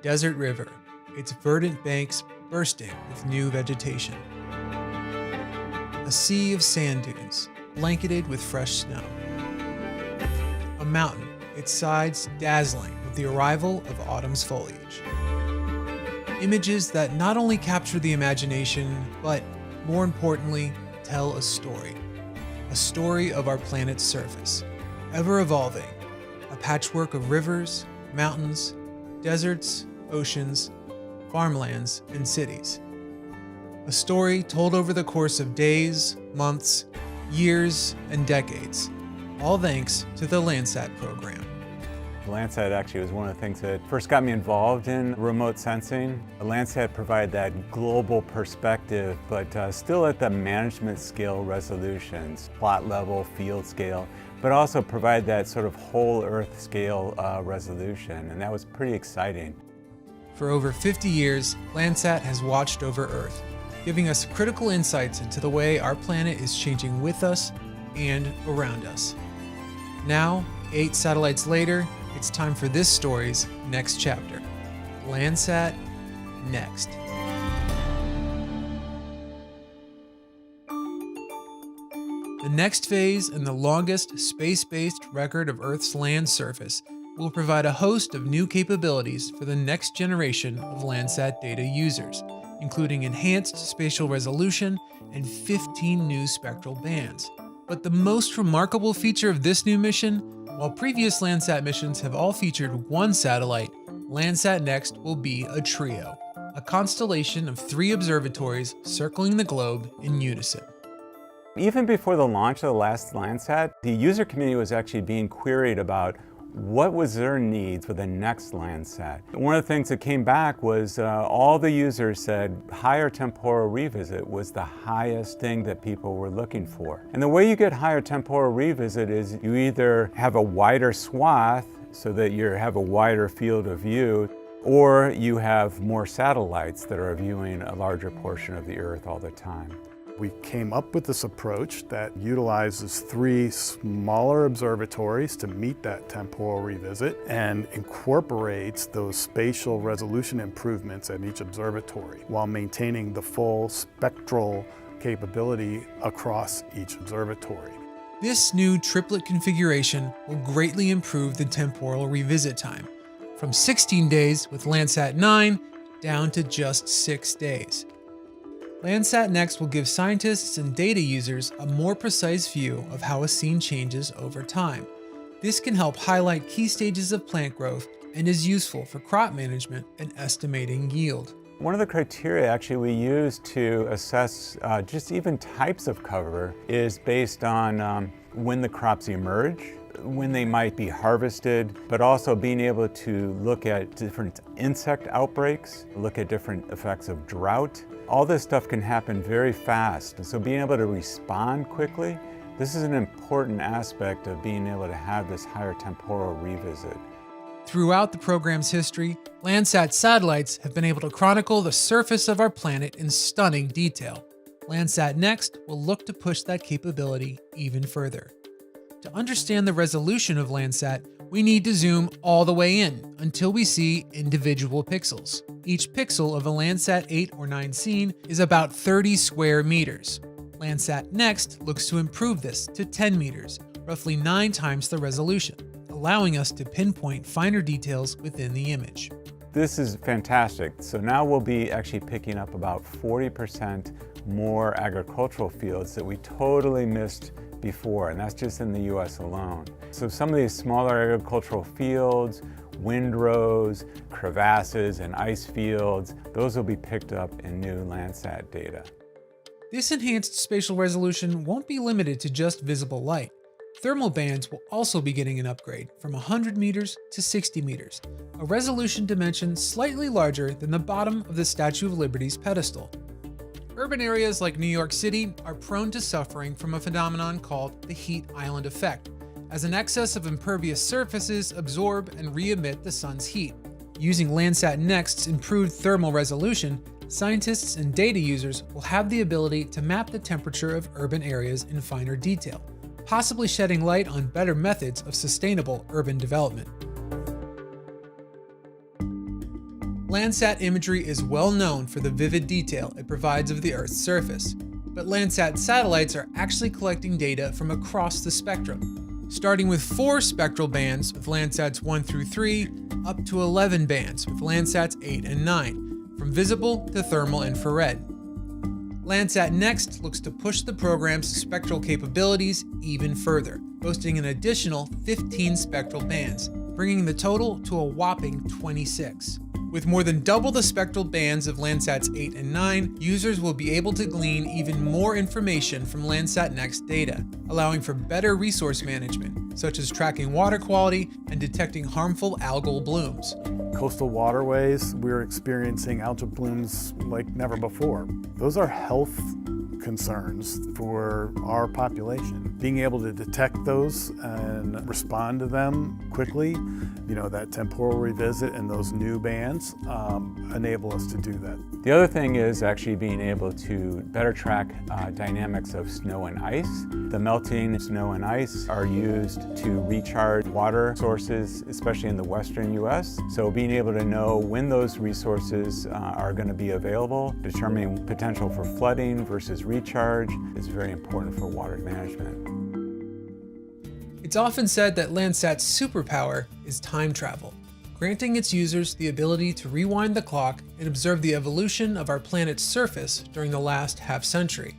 desert river, its verdant banks bursting with new vegetation. A sea of sand dunes, blanketed with fresh snow. A mountain, its sides dazzling with the arrival of autumn's foliage. Images that not only capture the imagination, but, more importantly, tell a story. A story of our planet's surface, ever evolving, a patchwork of rivers, mountains, deserts, oceans, farmlands, and cities. A story told over the course of days, months, years, and decades, all thanks to the Landsat program. Landsat actually was one of the things that first got me involved in remote sensing. Landsat provided that global perspective, but still at the management scale resolutions, plot level, field scale, but also provide that sort of whole Earth scale resolution, and that was pretty exciting. For over 50 years, Landsat has watched over Earth, giving us critical insights into the way our planet is changing with us and around us. Now, 8 satellites later, it's time for this story's next chapter, Landsat Next. The next phase in the longest space-based record of Earth's land surface will provide a host of new capabilities for the next generation of Landsat data users, including enhanced spatial resolution and 15 new spectral bands. But the most remarkable feature of this new mission, while previous Landsat missions have all featured one satellite, Landsat Next will be a trio, a constellation of 3 observatories circling the globe in unison. Even before the launch of the last Landsat, the user community was actually being queried about what was their needs for the next Landsat. One of the things that came back was all the users said higher temporal revisit was the highest thing that people were looking for. And the way you get higher temporal revisit is you either have a wider swath so that you have a wider field of view, or you have more satellites that are viewing a larger portion of the Earth all the time. We came up with this approach that utilizes 3 smaller observatories to meet that temporal revisit and incorporates those spatial resolution improvements at each observatory while maintaining the full spectral capability across each observatory. This new triplet configuration will greatly improve the temporal revisit time, from 16 days with Landsat 9 down to just 6 days. Landsat Next will give scientists and data users a more precise view of how a scene changes over time. This can help highlight key stages of plant growth and is useful for crop management and estimating yield. One of the criteria actually we use to assess just even types of cover is based on when the crops emerge, when they might be harvested, but also being able to look at different insect outbreaks, look at different effects of drought. All this stuff can happen very fast, and so being able to respond quickly, this is an important aspect of being able to have this higher temporal revisit. Throughout the program's history, Landsat satellites have been able to chronicle the surface of our planet in stunning detail. Landsat Next will look to push that capability even further. To understand the resolution of Landsat, we need to zoom all the way in until we see individual pixels. Each pixel of a Landsat 8 or 9 scene is about 30 square meters. Landsat Next looks to improve this to 10 meters, roughly 9 times the resolution, allowing us to pinpoint finer details within the image. This is fantastic. So now we'll be actually picking up about 40% more agricultural fields that we totally missed before, and that's just in the US alone. So some of these smaller agricultural fields, windrows, crevasses, and ice fields, those will be picked up in new Landsat data. This enhanced spatial resolution won't be limited to just visible light. Thermal bands will also be getting an upgrade from 100 meters to 60 meters, a resolution dimension slightly larger than the bottom of the Statue of Liberty's pedestal. Urban areas like New York City are prone to suffering from a phenomenon called the heat island effect, as an excess of impervious surfaces absorb and re-emit the sun's heat. Using Landsat Next's improved thermal resolution, scientists and data users will have the ability to map the temperature of urban areas in finer detail, possibly shedding light on better methods of sustainable urban development. Landsat imagery is well known for the vivid detail it provides of the Earth's surface, but Landsat satellites are actually collecting data from across the spectrum, starting with 4 spectral bands with Landsats 1 through 3, up to 11 bands with Landsats 8 and 9, from visible to thermal infrared. Landsat Next looks to push the program's spectral capabilities even further, boasting an additional 15 spectral bands, bringing the total to a whopping 26. With more than double the spectral bands of Landsats 8 and 9, users will be able to glean even more information from Landsat Next data, allowing for better resource management, such as tracking water quality and detecting harmful algal blooms. Coastal waterways, we're experiencing algal blooms like never before. Those are health concerns for our population. Being able to detect those and respond to them quickly, that temporal revisit and those new bands enable us to do that. The other thing is actually being able to better track dynamics of snow and ice. The melting snow and ice are used to recharge water sources, especially in the western U.S. So being able to know when those resources are going to be available, determining potential for flooding versus recharge is very important for water management. It's often said that Landsat's superpower is time travel, granting its users the ability to rewind the clock and observe the evolution of our planet's surface during the last half-century.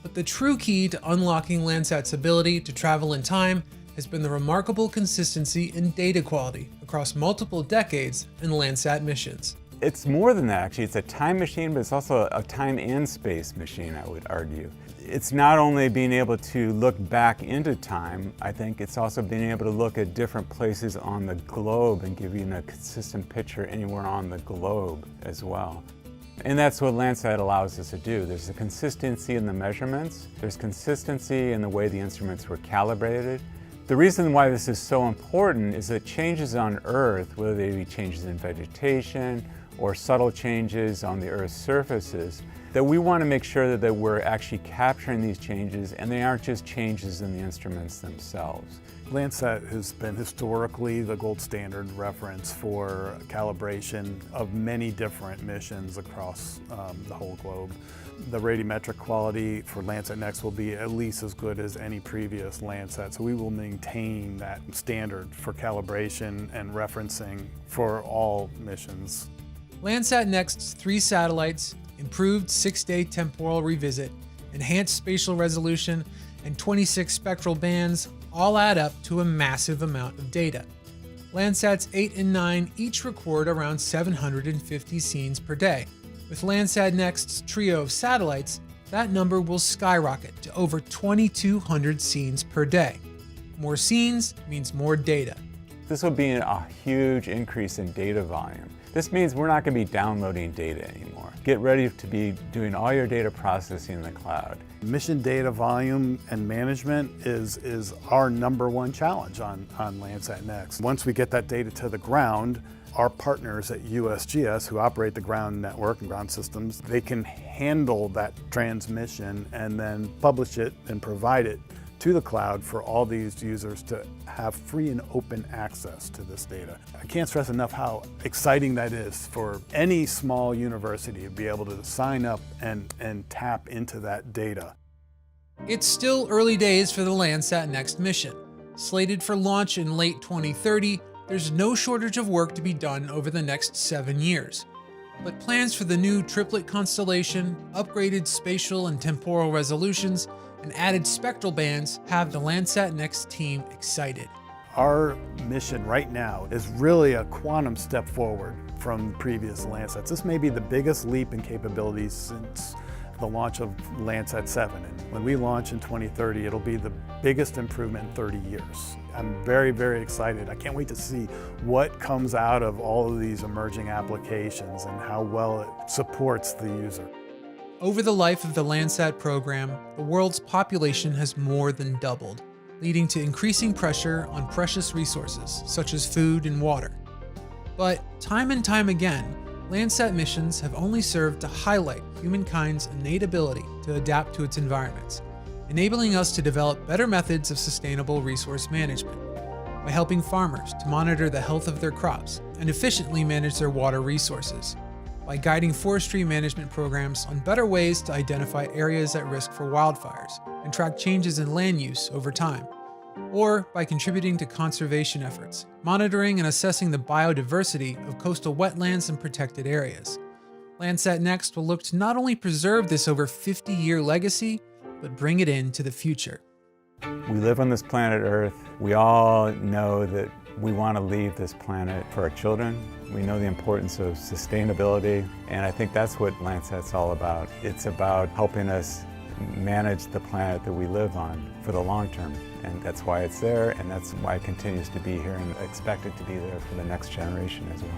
But the true key to unlocking Landsat's ability to travel in time has been the remarkable consistency in data quality across multiple decades in Landsat missions. It's more than that, actually. It's a time machine, but it's also a time and space machine, I would argue. It's not only being able to look back into time, I think it's also being able to look at different places on the globe and give you a consistent picture anywhere on the globe as well. And that's what Landsat allows us to do. There's a consistency in the measurements. There's consistency in the way the instruments were calibrated. The reason why this is so important is that changes on Earth, whether they be changes in vegetation or subtle changes on the Earth's surfaces, that we want to make sure that we're actually capturing these changes and they aren't just changes in the instruments themselves. Landsat has been historically the gold standard reference for calibration of many different missions across the whole globe. The radiometric quality for Landsat Next will be at least as good as any previous Landsat, so we will maintain that standard for calibration and referencing for all missions. Landsat Next's 3 satellites, improved 6-day temporal revisit, enhanced spatial resolution, and 26 spectral bands all add up to a massive amount of data. Landsats 8 and 9 each record around 750 scenes per day. With Landsat Next's trio of satellites, that number will skyrocket to over 2,200 scenes per day. More scenes means more data. This will be a huge increase in data volume. This means we're not going to be downloading data anymore. Get ready to be doing all your data processing in the cloud. Mission data volume and management is our #1 challenge on Landsat Next. Once we get that data to the ground, our partners at USGS, who operate the ground network and ground systems, they can handle that transmission and then publish it and provide it to the cloud for all these users to have free and open access to this data. I can't stress enough how exciting that is for any small university to be able to sign up and tap into that data. It's still early days for the Landsat Next mission. Slated for launch in late 2030, there's no shortage of work to be done over the next 7 years. But plans for the new triplet constellation, upgraded spatial and temporal resolutions, and added spectral bands have the Landsat Next team excited. Our mission right now is really a quantum step forward from previous Landsats. This may be the biggest leap in capabilities since the launch of Landsat 7. And when we launch in 2030, it'll be the biggest improvement in 30 years. I'm very, very excited. I can't wait to see what comes out of all of these emerging applications and how well it supports the user. Over the life of the Landsat program, the world's population has more than doubled, leading to increasing pressure on precious resources such as food and water. But time and time again, Landsat missions have only served to highlight humankind's innate ability to adapt to its environments, enabling us to develop better methods of sustainable resource management. by helping farmers to monitor the health of their crops and efficiently manage their water resources, by guiding forestry management programs on better ways to identify areas at risk for wildfires and track changes in land use over time, or by contributing to conservation efforts, monitoring and assessing the biodiversity of coastal wetlands and protected areas. Landsat Next will look to not only preserve this over 50-year legacy, but bring it into the future. We live on this planet Earth. We all know that we want to leave this planet for our children. We know the importance of sustainability, and I think that's what Landsat's all about. It's about helping us manage the planet that we live on for the long term. And that's why it's there, and that's why it continues to be here, and expect it to be there for the next generation as well.